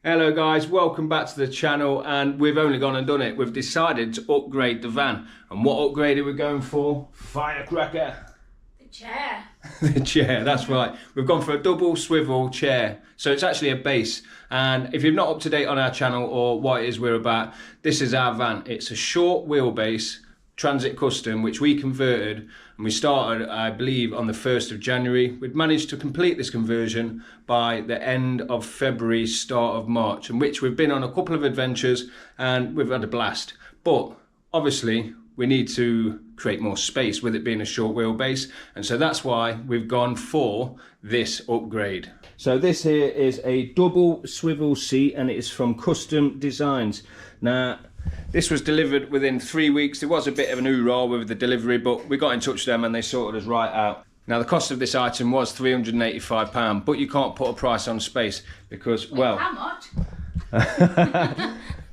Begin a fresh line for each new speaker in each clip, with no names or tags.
Hello guys, welcome back to the channel, and we've only gone and done it. We've decided to upgrade the van. And what upgrade are we going for? Firecracker.
The chair.
The chair, that's right. We've gone for a double swivel chair. So it's actually a base. And if you're not up to date on our channel or what it is we're about, this is our van. It's a short wheelbase Transit Custom, which we converted, and we started, I believe, on the 1st of January. We'd managed to complete this conversion by the end of February, start of March, in which we've been on a couple of adventures and we've had a blast. But obviously we need to create more space with it being a short wheelbase, and so that's why we've gone for this upgrade. So this here is a double swivel seat, and it is from Custom Designs. Now, this was delivered within 3 weeks. There was a bit of an hoorah with the delivery, but we got in touch with them and they sorted us right out. Now, the cost of this item was £385, but you can't put a price on space because, well...
How much?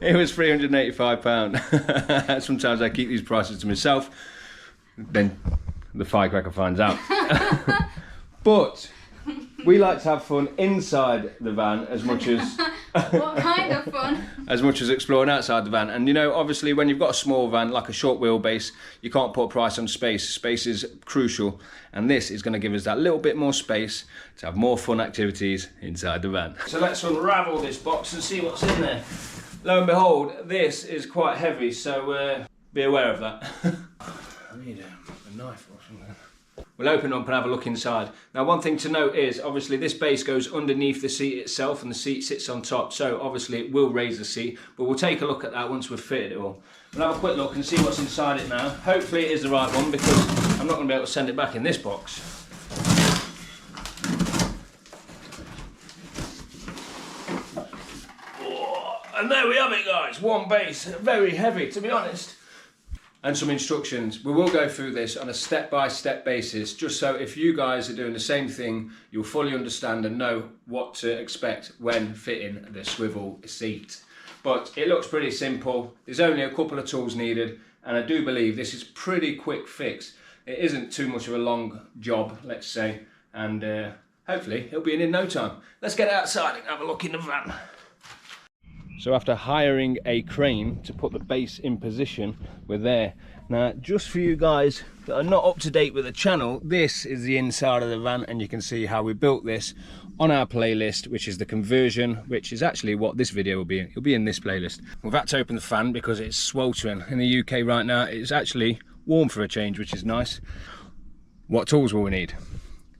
It was £385. Sometimes I keep these prices to myself, then the firecracker finds out. But we like to have fun inside the van as much as...
What kind of fun?
As much as exploring outside the van. And you know, obviously when you've got a small van like a short wheelbase, you can't put a price on space. Space is crucial, and this is going to give us that little bit more space to have more fun activities inside the van. So let's unravel this box and see what's in there. Lo and behold, this is quite heavy, so be aware of that. I need a knife or something. We'll open up and have a look inside. Now, one thing to note is, obviously, this base goes underneath the seat itself and the seat sits on top. So, obviously, it will raise the seat, but we'll take a look at that once we've fitted it all. We'll have a quick look and see what's inside it now. Hopefully, it is the right one, because I'm not going to be able to send it back in this box. Oh, and there we have it, guys. One base. Very heavy, to be honest. And some instructions. We will go through this on a step-by-step basis, just so if you guys are doing the same thing, you'll fully understand and know what to expect when fitting the swivel seat. But it looks pretty simple. There's only a couple of tools needed, and I do believe this is pretty quick fix. It isn't too much of a long job, let's say, and hopefully it'll be in no time. Let's get outside and have a look in the van. So after hiring a crane to put the base in position, we're there. Now, just for you guys that are not up to date with the channel, this is the inside of the van, and you can see how we built this on our playlist, which is the conversion, which is actually what this video will be in. It'll be in this playlist. We've had to open the fan because it's sweltering. In the UK right now, it's actually warm for a change, which is nice. What tools will we need?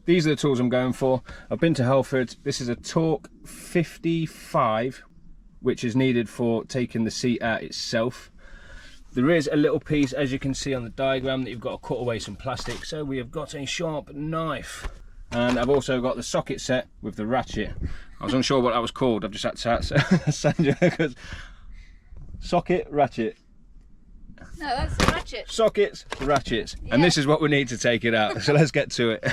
These are the tools I'm going for. I've been to Halford. This is a Torque 55, which is needed for taking the seat out itself. There is a little piece, as you can see on the diagram, that you've got to cut away some plastic. So we have got a sharp knife. And I've also got the socket set with the ratchet. I was unsure what that was called. I've just had to send you because socket, ratchet.
No, that's the ratchet.
Sockets, ratchets.
Yeah.
And this is what we need to take it out. So let's get to it.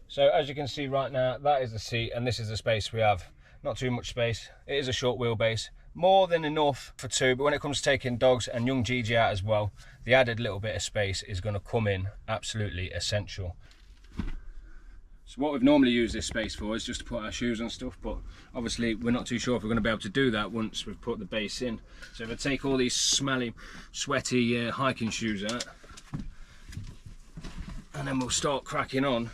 So as you can see right now, that is the seat, and this is the space we have. Not too much space. It is a short wheelbase, more than enough for two, but when it comes to taking dogs and young Gigi out as well, the added little bit of space is going to come in absolutely essential. So what we've normally used this space for is just to put our shoes and stuff, but obviously we're not too sure if we're going to be able to do that once we've put the base in. So if I take all these smelly, sweaty hiking shoes out, and then we'll start cracking on.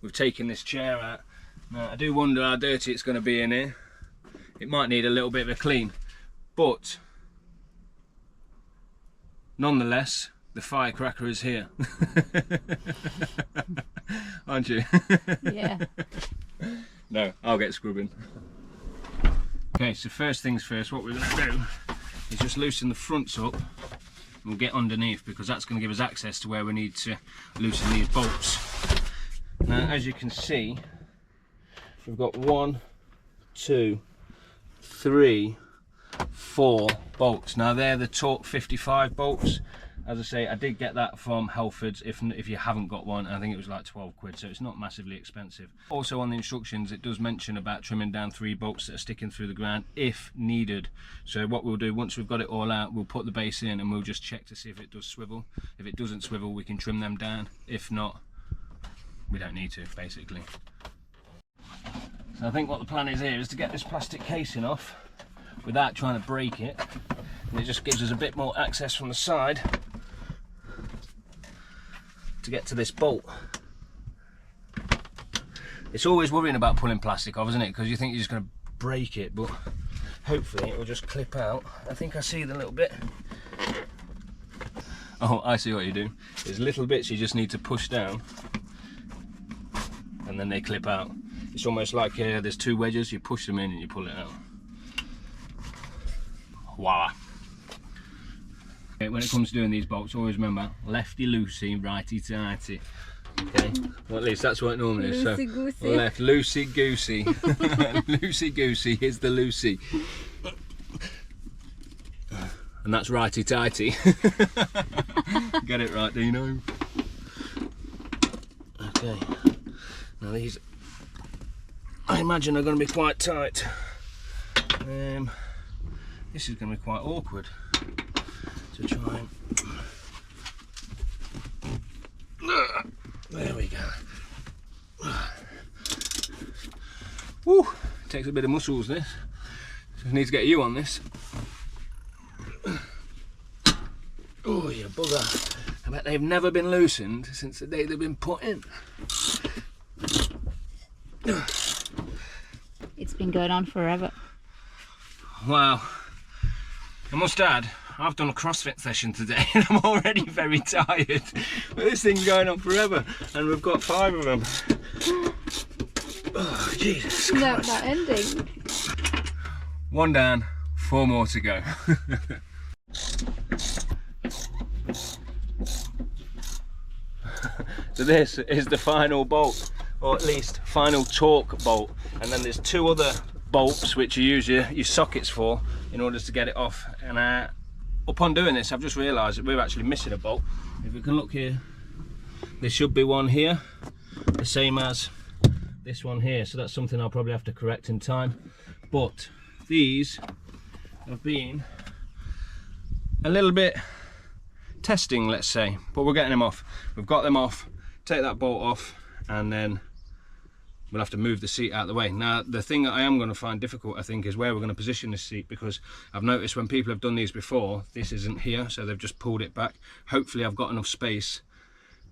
We've taken this chair out. Now, I do wonder how dirty it's going to be in here. It might need a little bit of a clean, but nonetheless, the firecracker is here. Aren't you?
Yeah.
No, I'll get scrubbing. Okay, so first things first, what we're going to do is just loosen the fronts up. We'll get underneath because that's going to give us access to where we need to loosen these bolts. Now, as you can see, we've got 1, 2, 3, 4 bolts. Now they're the Torque 55 bolts. As I say, I did get that from Halfords. If you haven't got one, I think it was like 12 quid, so it's not massively expensive. Also on the instructions, it does mention about trimming down 3 bolts that are sticking through the ground if needed. So what we'll do, once we've got it all out, we'll put the base in and we'll just check to see if it does swivel. If it doesn't swivel, we can trim them down. If not, we don't need to, basically. So So I think what the plan is here is to get this plastic casing off without trying to break it, and it just gives us a bit more access from the side to get to this bolt. It's always worrying about pulling plastic off, isn't it? Because you think you're just going to break it, but hopefully it will just clip out. I think I see the little bit. Oh, I see what you do. There's little bits you just need to push down and then they clip out. It's almost like there's two wedges, you push them in and you pull it out. Voila. Okay, when it comes to doing these bolts, always remember, lefty loosey, righty tighty. Okay, well, at least that's what it normally is.
Loosey goosey.
Left loosey goosey. Loosey goosey is the loosey. And that's righty tighty. Get it right, Dino. Okay, now these I imagine are going to be quite tight. This is going to be quite awkward to try and... There we go. Woo! Takes a bit of muscles, this. Just need to get you on this. Oh, you bugger. I bet they've never been loosened since the day they've been put in.
It's been going on forever.
Wow. I must add, I've done a CrossFit session today and I'm already very tired. But this thing's going on forever and we've got 5 of them. Oh, Jesus Christ.
That ending.
1 down, 4 more to go. So this is the final bolt, or at least final torque bolt, and then there's 2 other bolts which you use your sockets for in order to get it off. And upon doing this, I've just realised that we're actually missing a bolt. If we can look here, there should be one here, the same as this one here, so that's something I'll probably have to correct in time. But these have been a little bit testing, let's say, but we're getting them off. We've got them off. Take that bolt off and then we'll have to move the seat out of the way. Now the thing that I am going to find difficult, I think, is where we're going to position this seat, because I've noticed when people have done these before, this isn't here, so they've just pulled it back. Hopefully I've got enough space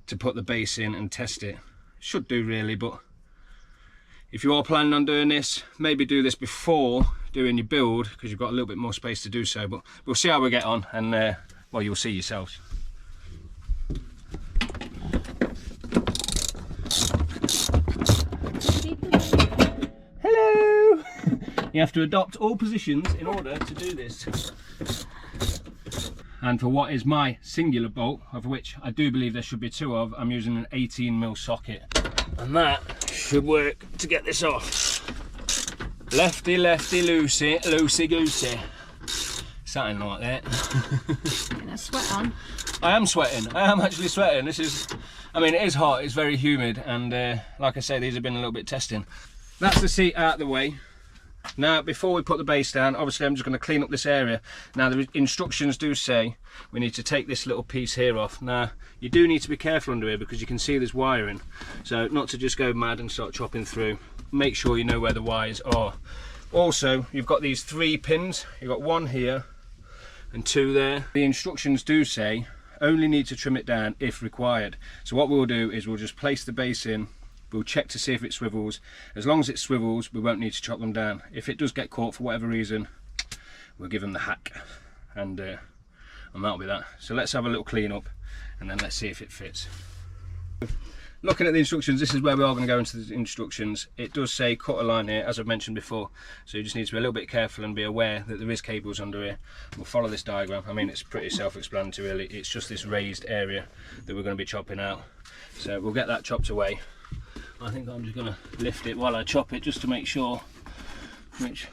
to put the base in and test it. Should do really, but if you are planning on doing this, maybe do this before doing your build, because you've got a little bit more space to do so. But we'll see how we get on, and well, you'll see yourselves. Hello! You have to adopt all positions in order to do this. And for what is my singular bolt, of which I do believe there should be 2 of, I'm using an 18mm socket. And that should work to get this off. Lefty, lefty, loosey, loosey goosey. Something like that.
Getting a sweat on.
I am sweating. I am actually sweating. This is, I mean, it is hot. It's very humid, and like I say, these have been a little bit testing. That's the seat out of the way. Now, before we put the base down, obviously I'm just going to clean up this area. Now, the instructions do say we need to take this little piece here off. Now, you do need to be careful under here because you can see there's wiring. So, not to just go mad and start chopping through. Make sure you know where the wires are. Also, you've got these 3 pins. You've got 1 here and 2 there. The instructions do say only need to trim it down if required. So what we'll do is we'll just place the base in. We'll check to see if it swivels. As long as it swivels, we won't need to chop them down. If it does get caught for whatever reason, we'll give them the hack, and that'll be that. So let's have a little clean up, and then let's see if it fits. Looking at the instructions, this is where we are going to go into the instructions. It does say cut a line here, as I've mentioned before, so you just need to be a little bit careful and be aware that there is cables under here. We'll follow this diagram. I mean, it's pretty self-explanatory really. It's just this raised area that we're going to be chopping out. So we'll get that chopped away. I think I'm just going to lift it while I chop it, just to make sure
It's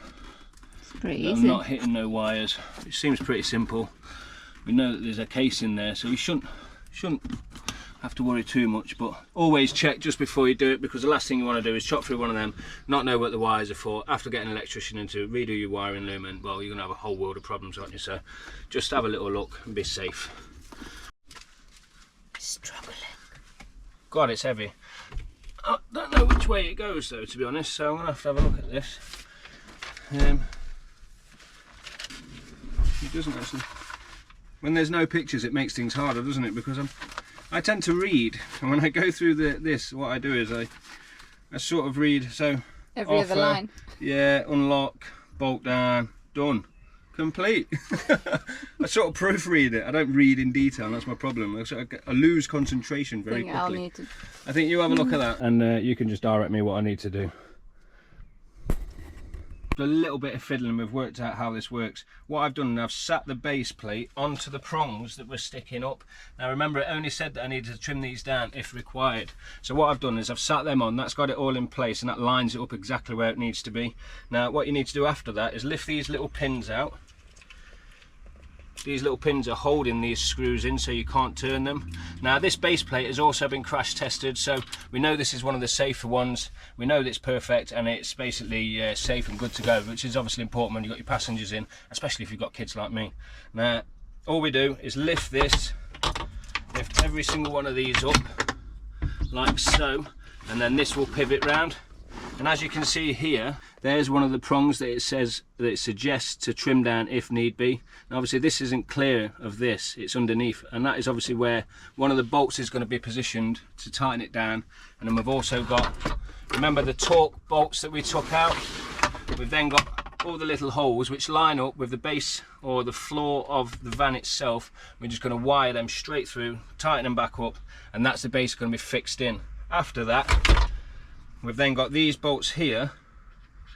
pretty
I'm
easy.
not hitting no wires. It seems pretty simple. We know that there's a case in there, so you shouldn't have to worry too much, but always check just before you do it, because the last thing you want to do is chop through one of them, not know what the wires are for, after getting an electrician in to redo your wiring loom, and well, you're going to have a whole world of problems, aren't you? So just have a little look and be safe.
Struggling.
God, it's heavy. I don't know which way it goes though, to be honest, so I'm going to have a look at this. It doesn't actually. When there's no pictures it makes things harder, doesn't it? Because I tend to read, and when I go through this, what I do is I sort of read, so
Every other line.
Yeah, unlock, bolt down, done. Complete. I sort of proofread it. I don't read in detail, and that's my problem. I lose concentration very quickly. I think you have a look at that, and you can just direct me what I need to do. A little bit of fiddling, we've worked out how this works. What I've done, I've sat the base plate onto the prongs that we're sticking up. Now remember, it only said that I needed to trim these down if required. So what I've done is I've sat them on, that's got it all in place, and that lines it up exactly where it needs to be. Now what you need to do after that is lift these little pins out. These little pins are holding these screws in so you can't turn them. Now this base plate has also been crash tested, so we know this is one of the safer ones. We know that it's perfect and it's basically safe and good to go, which is obviously important when you've got your passengers in, especially if you've got kids like me. Now all we do is lift this, lift every single one of these up like so, and then this will pivot round. And as you can see here, there's one of the prongs that it says that it suggests to trim down if need be. Now obviously this isn't clear of this, it's underneath, and that is obviously where one of the bolts is going to be positioned to tighten it down. And then we've also got, remember the torque bolts that we took out, we've then got all the little holes which line up with the base or the floor of the van itself. We're just going to wire them straight through, tighten them back up, and that's the base going to be fixed in. After that, we've then got these bolts here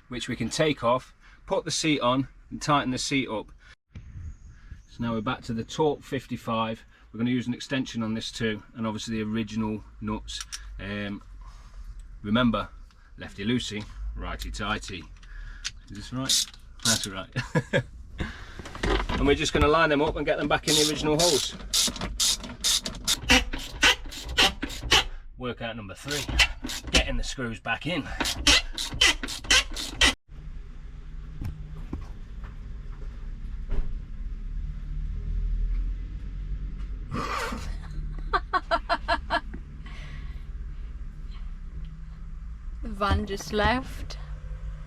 which we can take off, put the seat on and tighten the seat up. So now we're back to the torque 55. We're going to use an extension on this too, and obviously the original nuts. Remember, lefty loosey, righty tighty. Is this right? That's right. And we're just going to line them up and get them back in the original holes. Workout number 3, getting the screws back in.
The van just left.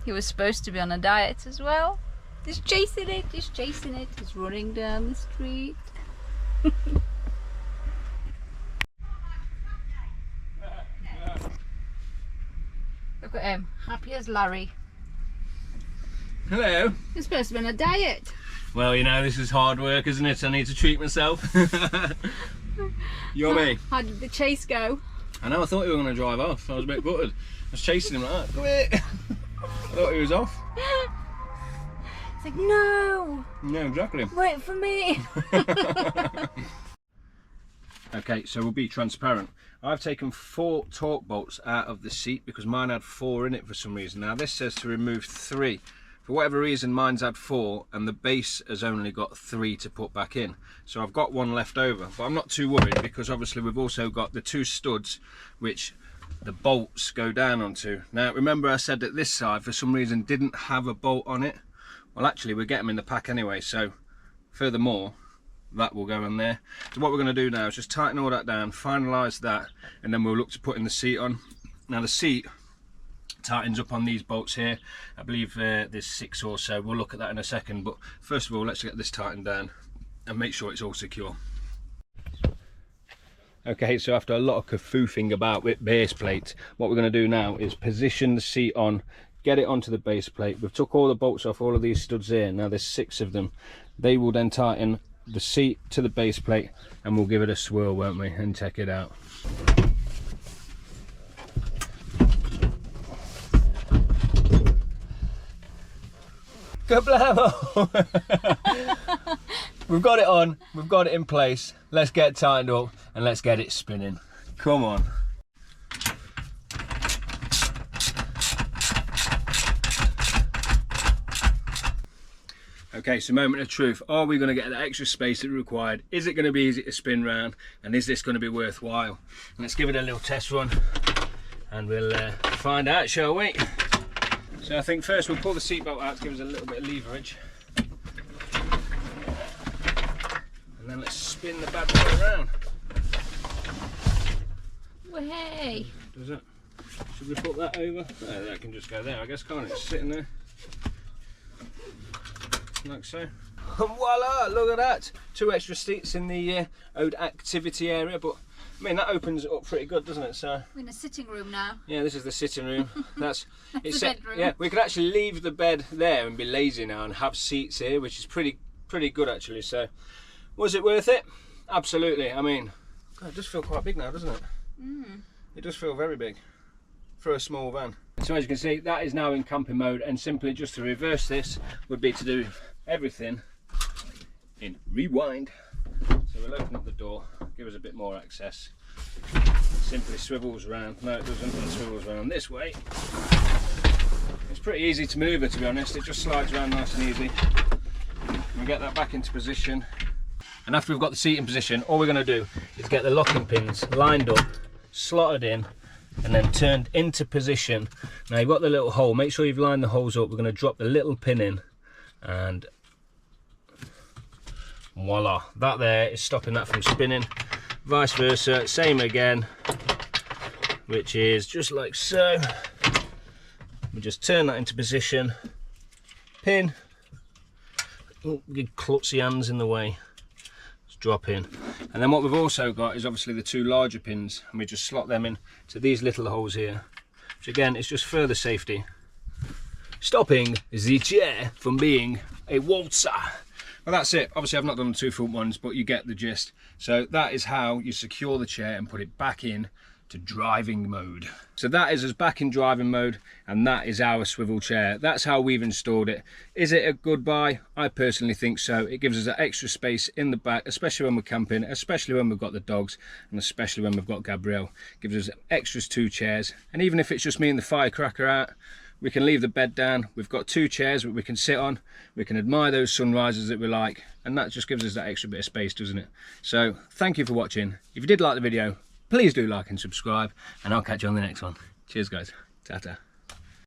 He was supposed to be on a diet as well. Just chasing it, just chasing it. He's running down the street. Look at him, happy as Larry.
Hello.
He's supposed to be on a diet.
Well, you know, this is hard work, isn't it? I need to treat myself. Yummy.
How did the chase go?
I know, I thought he was going to drive off. I was a bit gutted. I was chasing him like that. Come here. I thought he was off.
It's like, no.
No, exactly.
Wait for me.
Okay, so we'll be transparent. I've taken 4 torque bolts out of the seat because mine had 4 in it for some reason. Now this says to remove 3. For whatever reason mine's had 4 and the base has only got 3 to put back in. So I've got 1 left over, but I'm not too worried because obviously we've also got the 2 studs which the bolts go down onto. Now remember I said that this side for some reason didn't have a bolt on it. Well actually we get them in the pack anyway, so furthermore that will go in there. So what we're going to do now is just tighten all that down, finalise that, and then we'll look to putting the seat on. Now the seat tightens up on these bolts here. I believe there's 6 or so. We'll look at that in a second, but first of all let's get this tightened down and make sure it's all secure. Okay, so after a lot of cafoofing about with base plate, what we're going to do now is position the seat on, get it onto the base plate. We've took all the bolts off all of these studs here. Now there's 6 of them. They will then tighten the seat to the base plate and we'll give it a swirl, won't we, and check it out. Kablamo! We've got it on, we've got it in place. Let's get it tightened up and let's get it spinning. Come on. Okay, so moment of truth. Are we going to get that extra space that's required? Is it going to be easy to spin round? And is this going to be worthwhile? Let's give it a little test run and we'll find out, shall we? So I think first we'll pull the seatbelt out to give us a little bit of leverage. And then let's spin the bad boy around.
Way.
Does it? Should we put that over? No, that can just go there, I guess, can't it? It's sitting there. Like so. And voila, look at that. 2 extra seats in the old activity area, but I mean, that opens it up pretty good, doesn't it? So
we're in a sitting room now.
yeah, this is the sitting room. That's
the bedroom.
Yeah, we could actually leave the bed there and be lazy now and have seats here, which is pretty good actually. So was it worth it? Absolutely. I mean, God, it does feel quite big now, doesn't it? It does feel very big for a small van. So as you can see, that is now in camping mode, and simply just to reverse this would be to do everything in rewind. So we'll open up the door, give us a bit more access. It simply swivels around. No, it doesn't. It swivels around this way. It's pretty easy to move it, to be honest. It just slides around nice and easy. We'll get that back into position. And after we've got the seat in position, all we're going to do is get the locking pins lined up, slotted in, and then turned into position. Now you've got the little hole. Make sure you've lined the holes up. We're going to drop the little pin in, and voila, that there is stopping that from spinning. Vice versa, same again, which is just like so. We just turn that into position, pin. Oh, get klutzy hands in the way. Let's drop in. And then what we've also got is obviously the 2 larger pins, and we just slot them in to these little holes here, which again is just further safety, stopping the chair from being a waltzer. Well, that's it. Obviously I've not done the 2 front ones, but you get the gist. So that is how you secure the chair and put it back in to driving mode. So that is us back in driving mode, and that is our swivel chair. That's how we've installed it. Is it a good buy? I personally think so. It gives us that extra space in the back, especially when we're camping, especially when we've got the dogs, and especially when we've got Gabrielle. Gives us extras 2 chairs, and even if it's just me and the firecracker out, we can leave the bed down. We've got 2 chairs that we can sit on. We can admire those sunrises that we like, and that just gives us that extra bit of space, doesn't it? So thank you for watching. If you did like the video, please do like and subscribe, and I'll catch you on the next one. Cheers guys. Ta-ta.